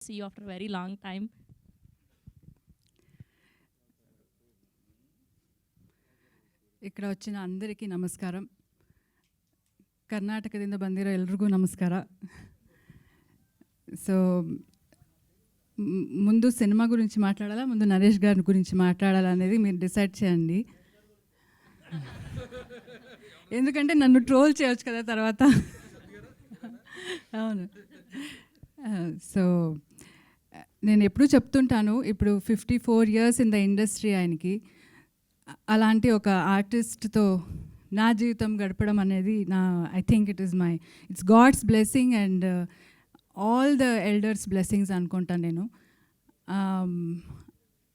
see you after a very long time. ఇక్కడ వచ్చిన అందరికీ నమస్కారం. ಕರ್ನಾಟಕದಿಂದ ಬಂದಿರೋ ಎಲ್ರಿಗೂ ನಮಸ್ಕಾರ. సో ముందు సినిమా గురించి మాట్లాడాలా, ముందు నరేష్ గారి గురించి మాట్లాడాలా అనేది మీరు డిసైడ్ చేయండి. ఎందుకంటే నన్ను ట్రోల్ చేయవచ్చు కదా తర్వాత. అవును. సో నేను ఎప్పుడూ చెప్తుంటాను, ఇప్పుడు 54 years ఇన్ ద ఇండస్ట్రీ ఆయనకి. అలాంటి ఒక ఆర్టిస్ట్తో నా జీవితం గడపడం అనేది I think it's God's blessing and all the elders blessings అనుకుంటాను నేను.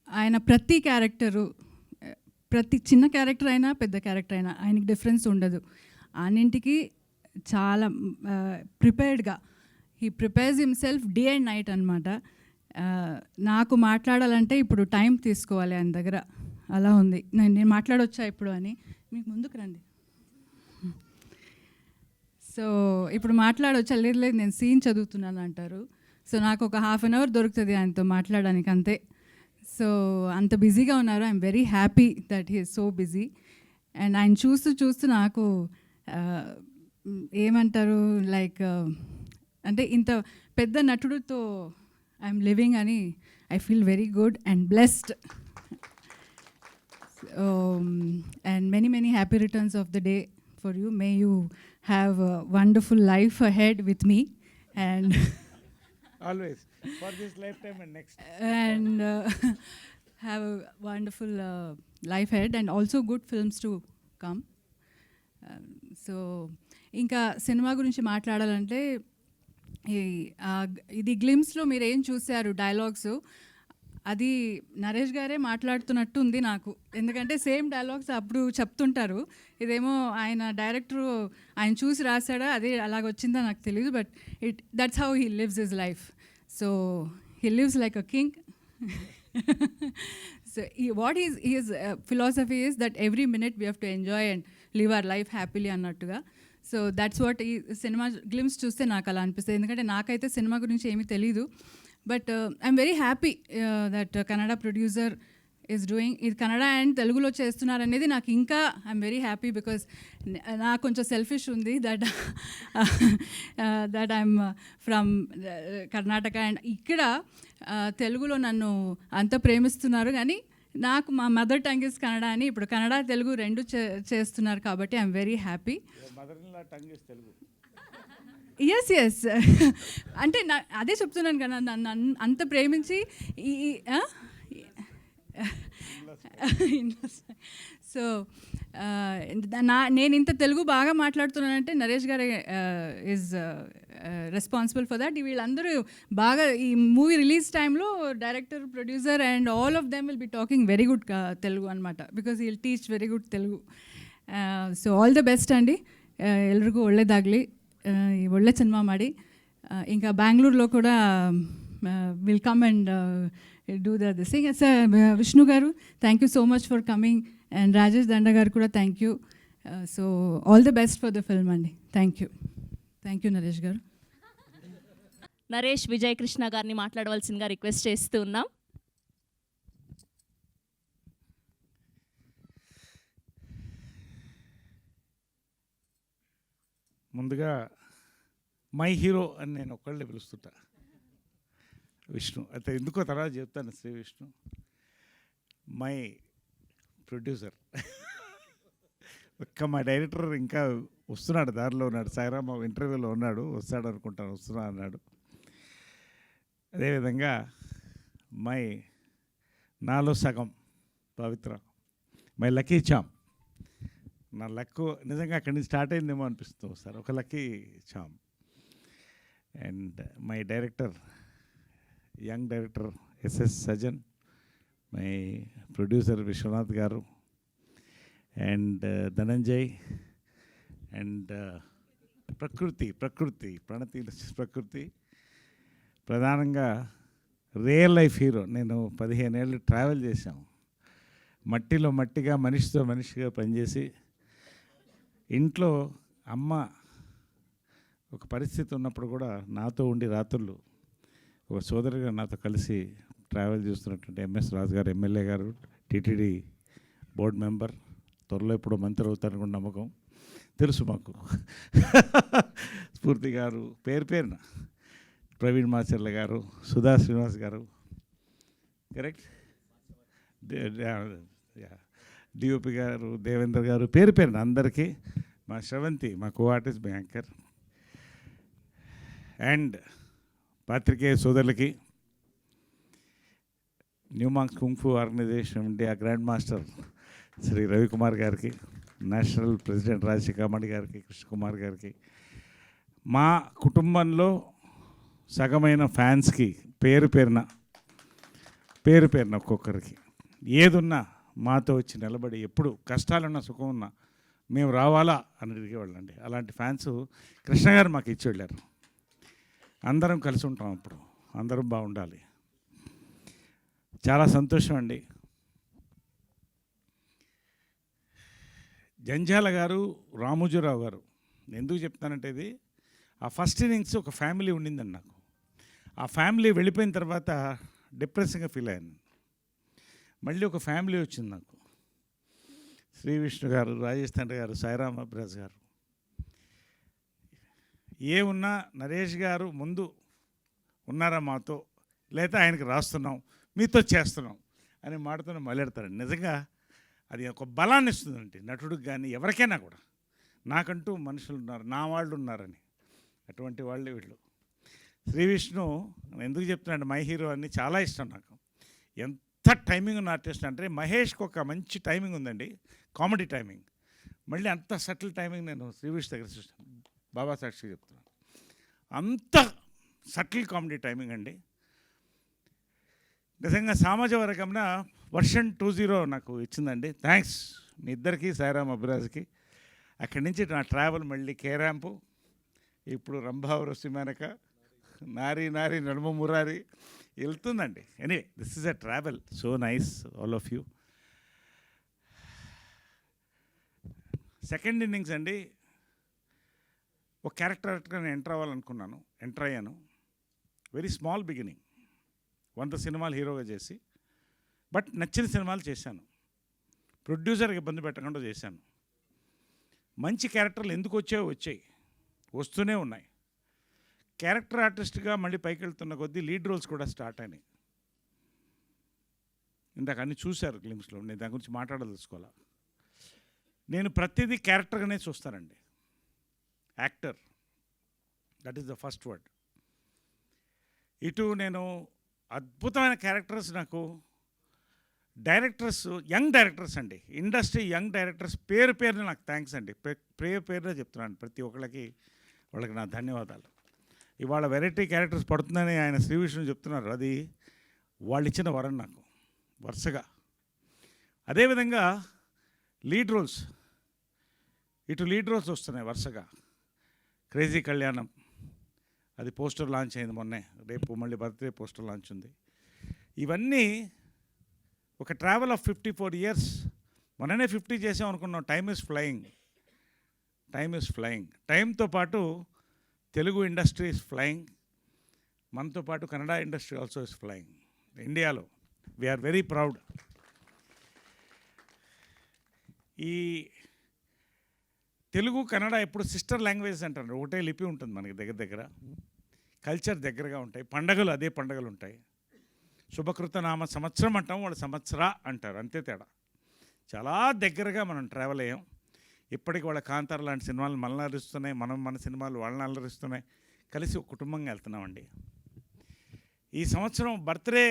ఆయన ప్రతి క్యారెక్టరు, ప్రతి చిన్న క్యారెక్టర్ అయినా పెద్ద క్యారెక్టర్ అయినా ఆయనకి డిఫరెన్స్ ఉండదు. అన్నింటికి చాలా ప్రిపేర్డ్గా he prepares himself day and night అనమాట. నాకు మాట్లాడాలంటే ఇప్పుడు టైం తీసుకోవాలి ఆయన దగ్గర, అలా ఉంది. నేను మాట్లాడొచ్చా ఇప్పుడు అని, మీకు ముందుకు రండి. సో ఇప్పుడు మాట్లాడొచ్చా? లేదు లేదు నేను సీన్ చదువుతున్నాను అంటారు. సో నాకు ఒక 1/2 hour దొరుకుతుంది ఆయనతో మాట్లాడడానికి అంతే. సో అంత బిజీగా ఉన్నారు. I'm very happy that he is so busy. And ఆయన చూస్తూ చూస్తూ నాకు ఏమంటారు, లైక్ అంటే ఇంత పెద్ద నటుడితో ఐఎమ్ లివింగ్ అని I feel very good and blessed. And many happy returns of the day for you. May you have a wonderful life ahead with me, and always for this lifetime and next, and have a wonderful life ahead and also good films to come. So ఇంకా cinema గురించి మాట్లాడాలంటే ఇది గ్లిమ్స్లో మీరు ఏం చూశారు dialogues, అది నరేష్ గారే మాట్లాడుతున్నట్టు ఉంది నాకు. ఎందుకంటే సేమ్ డైలాగ్స్ అప్పుడు చెప్తుంటారు. ఇదేమో ఆయన డైరెక్టరు ఆయన చూసి రాశాడా, అదే అలాగొచ్చిందా నాకు తెలియదు. But that's how he lives his life. So he lives like a king. So what he's philosophy is that every minute we have to enjoy and live our life happily అన్నట్టుగా. So that's what ఈ cinema glimpse చూస్తే నాకు అలా అనిపిస్తుంది. ఎందుకంటే నాకైతే cinema గురించి ఏమీ తెలీదు. But I'm very happy that Kannada producer is doing ఇది. కన్నడ అండ్ తెలుగులో చేస్తున్నారనేది నాకు ఇంకా ఐఎమ్ వెరీ హ్యాపీ. బికాస్ నాకు కొంచెం సెల్ఫిష్ ఉంది that I'm from Karnataka and ఇక్కడ తెలుగులో నన్ను అంత ప్రేమిస్తున్నారు. కానీ నాకు మా మదర్ టంగ్ ఇస్ కన్నడ అని ఇప్పుడు కన్నడ తెలుగు రెండు చేస్తున్నారు కాబట్టి ఐఎమ్ వెరీ హ్యాపీ. ఎస్ అంటే అదే చెప్తున్నాను కదా, నన్ను అంత ప్రేమించి సో నేను ఇంత తెలుగు బాగా మాట్లాడుతున్నానంటే నరేష్ గారు ఈజ్ రెస్పాన్సిబుల్ ఫర్ దట్. వీళ్ళందరూ బాగా ఈ మూవీ రిలీజ్ టైంలో director, producer and all of them will be talking very good Telugu అనమాట. Because will teach very good Telugu. So all the best ಅಂడి, ಎಲ್ರಿಗೂ ಒಳ್ಳೆಯದಾಗಲಿ, ಒಳ್ಳೆ ಸಿನಿಮಾ ಮಾಡಿ. ఇంకా బెంగళూరులో కూడా will come and do this thing. Sir Vishnu గారు thank you so much for coming, and Rajesh Danda గారు కూడా thank you. So all the best for the film అండి. థ్యాంక్ యూ నరేష్ గారు. నరేష్ విజయ్ కృష్ణ గారిని మాట్లాడవలసిందిగా రిక్వెస్ట్ చేస్తూ ఉన్నాం. ముందుగా మై హీరో అని నేను ఒక్కళ్ళే పిలుస్తుంటా, విష్ణు. అయితే ఎందుకో తర్వాత చెప్తాను. Shri Vishnu my producer. ఒక్క మా డైరెక్టర్ ఇంకా వస్తున్నాడు, దారిలో ఉన్నాడు. సాయిరామ్ ఇంటర్వ్యూలో ఉన్నాడు, వస్తాడు అనుకుంటాను, వస్తున్నా అన్నాడు. అదేవిధంగా మై నాలో సగం పవిత్ర, మై లక్కీ చామ్. నా లక్కు నిజంగా అక్కడి నుంచి స్టార్ట్ అయిందేమో అనిపిస్తుంది సార్, ఒక lucky charm. And my director, young director SS Sajan, my producer Vishwanath garu, and Dhananjay, and ప్రకృతి ప్రధానంగా రియల్ లైఫ్ హీరో. నేను 15 ఏళ్ళు ట్రావెల్ చేశాం, మట్టిలో మట్టిగా, మనిషితో మనిషిగా పనిచేసి, ఇంట్లో అమ్మ ఒక పరిస్థితి ఉన్నప్పుడు కూడా నాతో ఉండి రాత్రులు ఒక సోదరుగా నాతో కలిసి ట్రావెల్ చేస్తున్నటువంటి ఎంఎస్ రాజు గారు, ఎమ్మెల్యే గారు, టీటీడీ బోర్డు మెంబర్, త్వరలో ఎప్పుడో మంత్రి అవుతారనుకున్న నమ్మకం తెలుసు మాకు. స్ఫూర్తి గారు, పేరు పేరున ప్రవీణ్ మాచర్ల గారు, సుధా శ్రీనివాస్ గారు, కరెక్ట్, డిఓపి గారు, దేవేంద్ర గారు, పేరు పేరున అందరికీ, మా శ్రవంతి, మా కో ఆర్టిస్ట్, మా యాంకర్, అండ్ పాత్రికేయ సోదరులకి, new monks kung fu organisation India grand master Shri Ravikumar గారికి, నేషనల్ ప్రెసిడెంట్ రాజశేఖరమణి గారికి, కృష్ణకుమార్ గారికి, మా కుటుంబంలో సగమైన ఫ్యాన్స్కి పేరు పేరున ఒక్కొక్కరికి ఏదున్నా మాతో వచ్చి నిలబడి ఎప్పుడు కష్టాలున్నా సుఖం ఉన్నా మేము రావాలా అని అడిగేవాళ్ళండి. అలాంటి ఫ్యాన్స్ కృష్ణ గారు మాకు ఇచ్చి వెళ్ళారు. అందరం కలిసి ఉంటాం, అప్పుడు అందరం బాగుండాలి. చాలా సంతోషం అండి. జంజాల గారు, రామోజీరావు గారు, ఎందుకు చెప్తానంటే ఇది ఆ ఫస్ట్ ఇన్నింగ్స్ ఒక ఫ్యామిలీ ఉండిందండి నాకు. ఆ ఫ్యామిలీ వెళ్ళిపోయిన తర్వాత డిప్రెసింగ్గా ఫీల్ అయ్యాను. మళ్ళీ ఒక ఫ్యామిలీ వచ్చింది నాకు. శ్రీ విష్ణు గారు, రాజేష్ తండ్రి గారు, సాయిరామ్ అబ్రాజ్ గారు, ఏమున్నా నరేష్ గారు ముందు ఉన్నారా మాతో, లేదా ఆయనకి రాస్తున్నాం, మీతో చేస్తున్నాం అని మాటతో మొదలెడతారండి. నిజంగా అది ఒక బలాన్ని ఇస్తుందండి నటుడికి కానీ ఎవరికైనా కూడా. నాకంటూ మనుషులు ఉన్నారు, నా వాళ్ళు ఉన్నారని, అటువంటి వాళ్ళే వీళ్ళు. శ్రీ విష్ణు ఎందుకు చెప్తున్నాడు, మై హీరో అని చాలా ఇష్టం నాకు. ఎంత టైమింగ్ ఉన్న ఆర్టిస్ట్ అంటే, మహేష్కి ఒక మంచి టైమింగ్ ఉందండి, కామెడీ టైమింగ్. మళ్ళీ అంత సటిల్ టైమింగ్ నేను శ్రీ విష్ణు దగ్గర చూస్తాను, బాబా సాక్షి చెప్తున్నాను. అంత సటిల్ కామెడీ టైమింగ్ అండి. నిజంగా సామాజిక వర్గంన వర్షన్ 20 నాకు ఇచ్చిందండి. థ్యాంక్స్ మీ ఇద్దరికి, సాయిరామ్ అభిరాజ్కి. అక్కడి నుంచి నా ట్రావెల్ మళ్ళీ కేరాంపు, ఇప్పుడు రంభావరం సిమానక, నారీ నారీ నడుమ మురారి వెళ్తుందండి. Anyway, this is a travel, so nice all of you. Second innings అండి, ఒక క్యారెక్టర్గా నేను ఎంటర్ అవ్వాలనుకున్నాను, ఎంటర్ అయ్యాను. వెరీ స్మాల్ బిగినింగ్, 100 సినిమాలు హీరోగా చేసి, బట్ నచ్చిన సినిమాలు చేశాను. ప్రొడ్యూసర్కి ఇబ్బంది పెట్టకుండా చేశాను. మంచి క్యారెక్టర్లు ఎందుకు వచ్చాయి, వస్తూనే ఉన్నాయి. క్యారెక్టర్ ఆర్టిస్ట్గా మళ్ళీ పైకి వెళ్తున్న కొద్దీ లీడ్ రోల్స్ కూడా స్టార్ట్ అయినాయి. ఇందాక అన్నీ చూశారు గ్లిమ్స్లో, నేను దాని గురించి మాట్లాడదలుచుకోవాలా. నేను ప్రతిదీ క్యారెక్టర్గానే చూస్తానండి. Actor, that is the first word. ఇటు నేను అద్భుతమైన క్యారెక్టర్స్, నాకు డైరెక్టర్స్, యంగ్ డైరెక్టర్స్ అండి, ఇండస్ట్రీ యంగ్ డైరెక్టర్స్ పేరున నాకు థ్యాంక్స్ అండి. పేరున చెప్తున్నాను ప్రతి ఒక్కళ్ళకి, వాళ్ళకి నా ధన్యవాదాలు. ఇవాళ వెరైటీ క్యారెక్టర్స్ పడుతుందని ఆయన శ్రీ విష్ణు చెప్తున్నారు, అది వాళ్ళు ఇచ్చిన వరం నాకు వరుసగా. అదేవిధంగా లీడ్ రోల్స్, ఇటు లీడ్ రోల్స్ వస్తున్నాయి వరుసగా. క్రేజీ కళ్యాణం, అది పోస్టర్ లాంచ్ అయింది మొన్నే, రేపు మళ్ళీ బర్త్డే పోస్టర్ లాంచ్ ఉంది. ఇవన్నీ ఒక ట్రావెల్ ఆఫ్ 54 years. మొన్ననే 50 చేసాం అనుకున్నాం. Time is flying. టైంతో పాటు తెలుగు ఇండస్ట్రీ ఈజ్ ఫ్లయింగ్, మనతో పాటు Kannada industry also is flying. ఇండియాలో వీఆర్ వెరీ ప్రౌడ్. ఈ తెలుగు కన్నడ ఎప్పుడు సిస్టర్ లాంగ్వేజ్ అంటారు, ఒకటే లిపి ఉంటుంది మనకి, దగ్గర కల్చర్ దగ్గరగా ఉంటాయి. పండగలు అదే పండగలు ఉంటాయి. శుభకృత నామ సంవత్సరం అంటాం, వాళ్ళు సంవత్సర అంటారు, అంతే తేడా. చాలా దగ్గరగా మనం ట్రావెల్ అయ్యాం. ఇప్పటికి వాళ్ళ కాంతార లాంటి సినిమాలు మనల్ని అలరిస్తున్నాయి, మన సినిమాలు వాళ్ళని అలరిస్తున్నాయి. కలిసి ఒక కుటుంబంగా వెళ్తున్నామండి. ఈ సంవత్సరం బర్త్డే,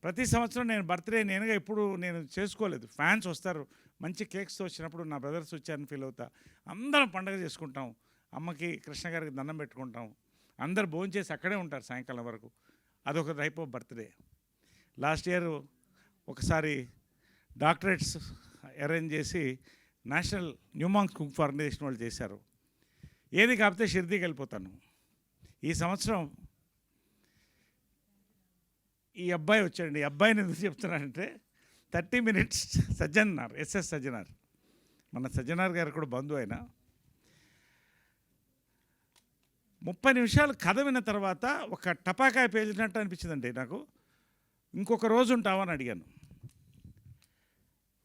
ప్రతి సంవత్సరం నేను బర్త్డే నేనుగా ఎప్పుడు నేను చేసుకోలేదు. ఫ్యాన్స్ వస్తారు, మంచి కేక్స్తో వచ్చినప్పుడు నా బ్రదర్స్ వచ్చారని ఫీల్ అవుతా. అందరం పండుగ చేసుకుంటాం, అమ్మకి కృష్ణ గారికి దండం పెట్టుకుంటాం, అందరు భోంచేసి అక్కడే ఉంటారు సాయంకాలం వరకు. అదొక type of birthday. Last year ఒకసారి డాక్టరేట్స్ అరేంజ్ చేసి నేషనల్ న్యూమాంక్స్ కుంగ్ఫు ఆర్గనైజేషన్ వాళ్ళు చేశారు. ఏది కాకపోతే షిర్దీకి వెళ్ళిపోతాను. ఈ సంవత్సరం ఈ అబ్బాయి వచ్చాడండి. ఈ అబ్బాయిని ఎందుకు చెప్తున్నానంటే 30 minutes సజ్జనార్, ఎస్ఎస్ సజ్జనార్, మన సజ్జనార్ గారు కూడా బంధువు అయినా. 30 నిమిషాలు కథ విన్న తర్వాత ఒక టపాకాయ పేలినట్టు అనిపించిందండి నాకు. ఇంకొక రోజు ఉంటామని అడిగాను.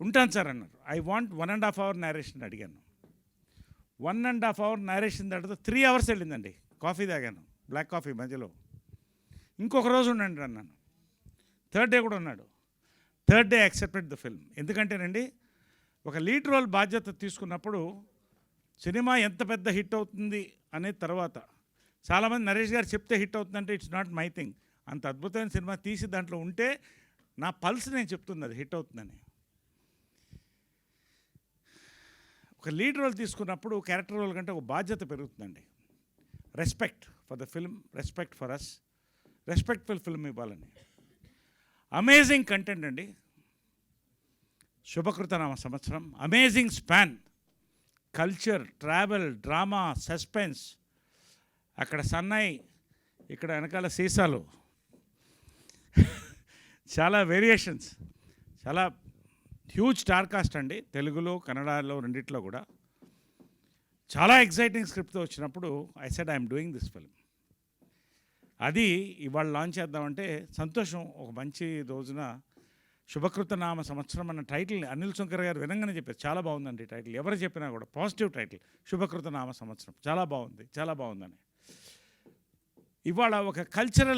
ఉంటాను సార్ అన్నారు. ఐ వాంట్ 1.5 hour నేరేషన్ అడిగాను. 1.5 hour నేరేషన్ తర్వాత 3 hours వెళ్ళిందండి. కాఫీ తాగాను, బ్లాక్ కాఫీ మధ్యలో. ఇంకొక రోజు ఉండండి అన్నాను. థర్డ్ డే కూడా ఉన్నాడు. Third day accepted the film. ఎందుకంటేనండి ఒక లీడ్ రోల్ బాధ్యత తీసుకున్నప్పుడు సినిమా ఎంత పెద్ద హిట్ అవుతుంది అనే తర్వాత చాలామంది నరేష్ గారు చెప్తే హిట్ అవుతుందంటే ఇట్స్ నాట్ మై థింగ్. అంత అద్భుతమైన సినిమా తీసి దాంట్లో ఉంటే నా పల్స్ నేను చెప్తుంది అది హిట్ అవుతుందని. ఒక లీడ్ రోల్ తీసుకున్నప్పుడు క్యారెక్టర్ రోల్ కంటే ఒక బాధ్యత పెరుగుతుందండి. Respect for the film, respect for us, respectful film ఇవ్వాలని. అమేజింగ్ కంటెంట్ అండి. శుభకృతనామ సంవత్సరం, amazing span, culture, travel, drama, suspense, అక్కడ సన్నాయి, ఇక్కడ వెనకాల సీసాలు, చాలా వేరియేషన్స్, చాలా హ్యూజ్ స్టార్ కాస్ట్ అండి. తెలుగులో, కన్నడలో రెండిట్లో కూడా చాలా ఎగ్జైటింగ్ స్క్రిప్ట్తో వచ్చినప్పుడు I said I'm doing this film. అది ఇవాళ లాంచ్ చేద్దామంటే సంతోషం. ఒక మంచి రోజున శుభకృతనామ సంవత్సరం అన్న టైటిల్ అనిల్ శంకర్ గారు వినంగానే చెప్పారు, చాలా బాగుందండి టైటిల్. ఎవరు చెప్పినా కూడా పాజిటివ్ టైటిల్, శుభకృతనామ సంవత్సరం, చాలా బాగుంది, చాలా బాగుందని. ఇవాళ ఒక కల్చరల్